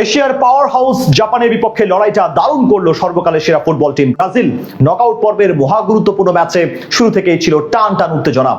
এশিয়ার power house জাপানের বিপক্ষে লড়াইটা দারুণ করলো সর্বকালের সেরা ফুটবল টিম ব্রাজিল। নকআউট পর্বের মহা গুরুত্বপূর্ণ ম্যাচে শুরু থেকেই ছিল টান টান উত্তেজনা,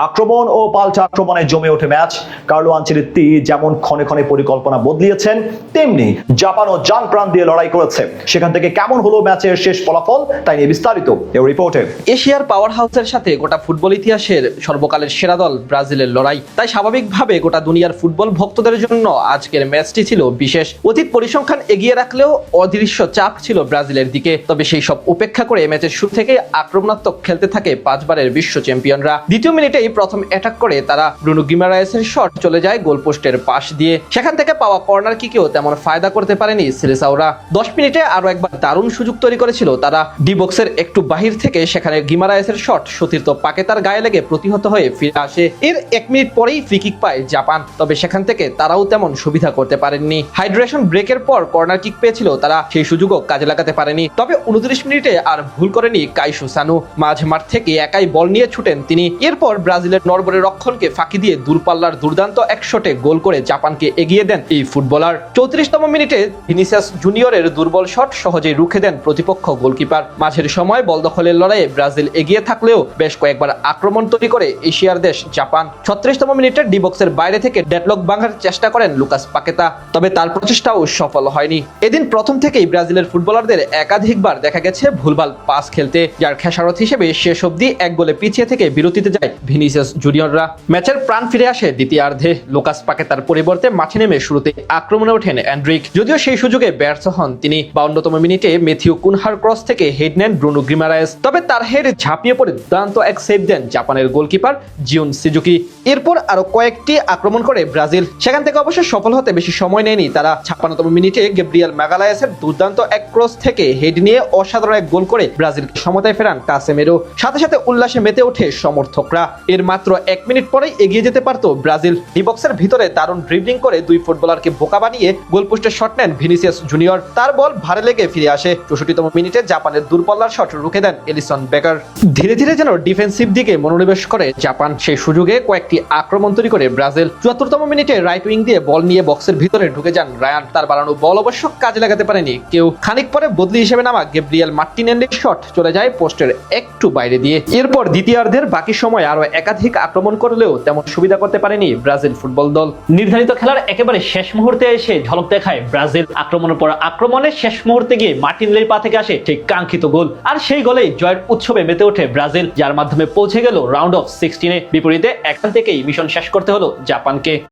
আক্রমণ ও পাল্টা আক্রমণে জমে ওঠে ম্যাচ। কার্লো আনচেলত্তি যেমন ক্ষণে ক্ষণে পরিকল্পনা বদলিয়েছেন, তেমনি জাপানও জান প্রাণ দিয়ে লড়াই করেছে। সেখান থেকে কেমন হলো ম্যাচের শেষ ফলাফল, তাই নিয়ে বিস্তারিত এই রিপোর্টে। এশিয়ার পাওয়ার হাউসের সাথে গোটা ফুটবল ইতিহাসের সর্বকালের সেরা দল ব্রাজিলের লড়াই, তাই স্বাভাবিকভাবে গোটা দুনিয়ার ফুটবল ভক্তদের জন্য আজকের ম্যাচটি ছিল বিশেষ। অতীত পরিসংখ্যান এগিয়ে রাখলেও অদৃশ্য চাপ ছিল ব্রাজিলের দিকে। তবে সেই সব উপেক্ষা করে ম্যাচের শুরু থেকে আক্রমণাত্মক খেলতে থাকে পাঁচবারের বিশ্ব চ্যাম্পিয়নরা। দ্বিতীয় মিনিটেই প্রথম অ্যাটাক করে তারা ব্রুনো গিমারায়েসের শট চলে যায় গোলপোস্টের পাশ দিয়ে। সেখান থেকে পাওয়া কর্নার কিকেও তেমন ফায়দা করতে পারেনি সিলেসাওরা। 10 মিনিটে আরো একবার দারুণ সুযোগ তৈরি করেছিল তারা ডি বক্সের একটু বাহির থেকে, সেখানে গিমারায়েসের শট সতীর্থ পাকেতার গায়ে লেগে প্রতিহত হয়ে ফিরে আসে। এর 1 মিনিট পরেই ফ্রি কিক পায় জাপান, তবে সেখান থেকে তারাও তেমন সুবিধা করতে পারেননি। হাইড্রেশন ব্রেকের পর কর্নার কিক পেয়েছিল তারা, সেই সুযোগও কাজে লাগাতে পারেনি। তবে 29 মিনিটে আর ভুল করেনি কাইসু সানু, মাঝ মাঠ থেকে একাই বল নিয়ে ছুটেন তিনি। এরপর ব্রাজিলের নরবরের রক্ষণকে ফাঁকি দিয়ে দূরপাল্লার দুর্দান্ত এক শটে গোল করে জাপানকে এগিয়ে দেন এই ফুটবলার। 34তম মিনিটে ভিনিসিয়াস জুনিয়রের দুর্বল শট সহজেই রুখে দেন প্রতিপক্ষ গোলকিপার। মাঝের সময় বল দখলের লড়াইয়ে ব্রাজিল এগিয়ে থাকলেও বেশ কয়েকবার আক্রমণ তৈরি করে এশিয়ার দেশ জাপান। 36তম মিনিটে ডি বক্সের বাইরে থেকে ডেডলক ভাঙার চেষ্টা করেন লুকাস পাকেতা, তবে তার প্রচেষ্টাও সফল হয়নি। এদিন প্রথম থেকেই ব্রাজিলের ফুটবলারদের একাধিকবার দেখা গেছে ভুলভাল পাস খেলতে, যার খেসারত হিসেবে শেষ অবধি এক গোলে পিছিয়ে থেকে বিরতিতে যায় ভিনিসিয়াস জুনিয়ররা। ম্যাচের প্রাণ ফিরে আসে দ্বিতীয়ার্ধে। লুকাস পাকেতার পরিবর্তে মাঠে নেমে শুরুতে আক্রমণে ওঠেন এন্ড্রিক, যদিও সেই সুযোগে ব্যর্থ হন তিনি। 52তম মিনিটে মেথিউ কুনহার ক্রস থেকে হেড নেন ব্রুনো গিমারায়েস, তবে তার হেড ঝাঁপিয়ে পড়ে দুর্দান্ত এক সেভ দেন জাপানের গোলকিপার জিউন সিজুকি। এরপর আরো কয়েকটি আক্রমণ করে ব্রাজিল, সেখান থেকে অবশ্য সফল হতে বেশি সময় নেয়নি তারা। 56তম মিনিটে গ্যাব্রিয়েল মাগালায়েসের দুর্দান্ত এক ক্রস থেকে হেড নিয়ে অসাধারণ এক গোল করে ব্রাজিলকে সমতায় ফেরান কাসেমেরো। সাথে সাথে উল্লাসে মেতে ওঠে সমর্থকরা। এর মাত্র 1 মিনিট পরেই এগিয়ে যেতে পারত ব্রাজিল। ডি বক্সের ভিতরে দারুণ ড্রিবলিং করে দুই ফুটবলারকে বোকা বানিয়ে গোলপোস্টে শট নেন ভিনিসিয়াস জুনিয়র, তার বল ভারে লেগে ফিরে আসে। 64তম মিনিটে জাপানের দূরপাল্লার শট রুখে দেন এলিসন বেকার। ধীরে ধীরে যেন ডিফেন্সিভ দিকে মনোনিবেশ করে জাপান, সেই সুযোগে কয়েকটি আক্রমণ তৈরি করে ব্রাজিল। 74তম মিনিটে রাইট উইং দিয়ে বল নিয়ে বক্সের ভিতরে ঢুকে যান রায়ান, তার বাড়ানো বল অবশ্য কাজে লাগাতে পারেনি কেউ। খানিক পরে বদলি হিসেবে নামা গ্যাব্রিয়েল মার্টিনেলির শট চলে যায় পোস্টের একটু বাইরে দিয়ে। এরপর দ্বিতীয়ার্ধের বাকি সময় আরো একাধিক আক্রমণ করলেও তেমন সুবিধা করতে পারেনি ব্রাজিল ফুটবল দল। নির্ধারিত খেলার একেবারে শেষ মুহূর্তে এসে ঝলক দেখায় ব্রাজিল। আক্রমণের পর আক্রমণে শেষ মুহূর্তে গিয়ে মার্টিনেলির পা থেকে আসে সেই কাঙ্ক্ষিত গোল, আর সেই গোলেই জয়ের উৎসবে মেতে ওঠে ব্রাজিল, যার মাধ্যমে পৌঁছে গেল রাউন্ড অফ 16-এ। বিপরীতে এখান থেকেই মিশন শেষ করতে হলো জাপানকে।